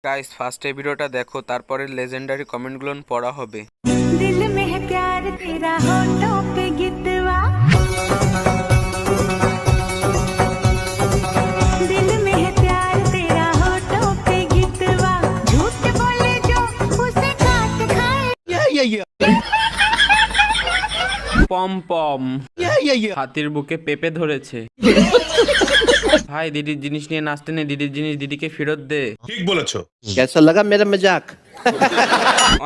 Guys ফার্স্টে ভিডিওটা দেখো, তারপরে লেজেন্ডারি কমেন্টগুলো পড়া হবে। दिल में है प्यार तेरा होठों पे गितवा, दिल में है प्यार तेरा होठों पे गितवा, झूठ बोले जो उसे काट खाए। পম পম হাতির বুকে পেঁপে ধরেছে। ভাই দিদির জিনিস নিয়ে নাচতে নেই, দিদির জিনিস দিদিকে ফেরত দে। ঠিক বলেছো। कैसा लगा मेरा मजाक?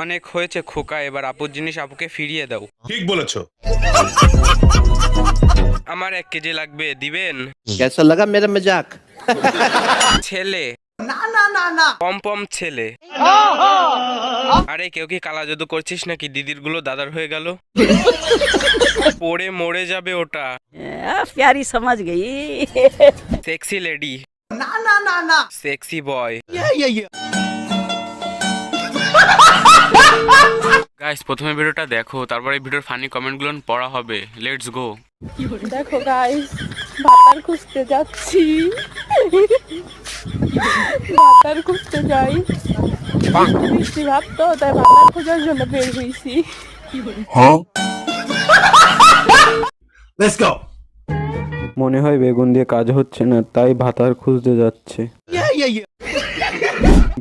অনেক হয়েছে খোকা, এবার আপুর জিনিস আপুকে ফিরিয়ে দাও। ঠিক বলেছো। আমার 1 কেজি লাগবে, দিবেন? कैसा लगा मेरा मजाक? ছেলে পম পম ছেলে। আরে কেউ কি কালা জাদু করছিস নাকি? দিদির গুলো দাদার হয়ে গেল। পড়ে মরে যাবে ওটা। प्यारी समझ गई। Sexy lady sexy boy. Guys প্রথমে ভিডিওটা দেখো, তারপরে ভিডিওর ফানি কমেন্টগুলো পড়া হবে। Let's go. দেখো গাইস, ভাতার খুঁজতে যাচ্ছি, ভাতার খুঁজতে যাই। বৃষ্টি ভাত তো, তাই ভাতার খোঁজার জন্য বের হয়েছি। মনে হয় বেগুন দিয়ে কাজ হচ্ছে না, তাই ভাতার খুঁজতে যাচ্ছে।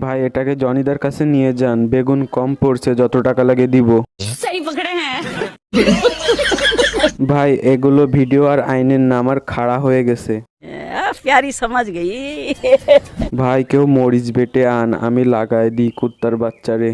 ভাই এটাকে জনিদার কাছে নিয়ে যান, বেগুন কম পড়ছে, যত টাকা লাগে দিব। सही पकड़े हैं। ভাই এগুলো ভিডিও আর আইনের নাম আর খাড়া হয়ে গেছে। प्यारी समझ गई। ভাই কেউ মরিচ বেটে আন, আমি লাগাই দিই কুত্তার বাচ্চারে।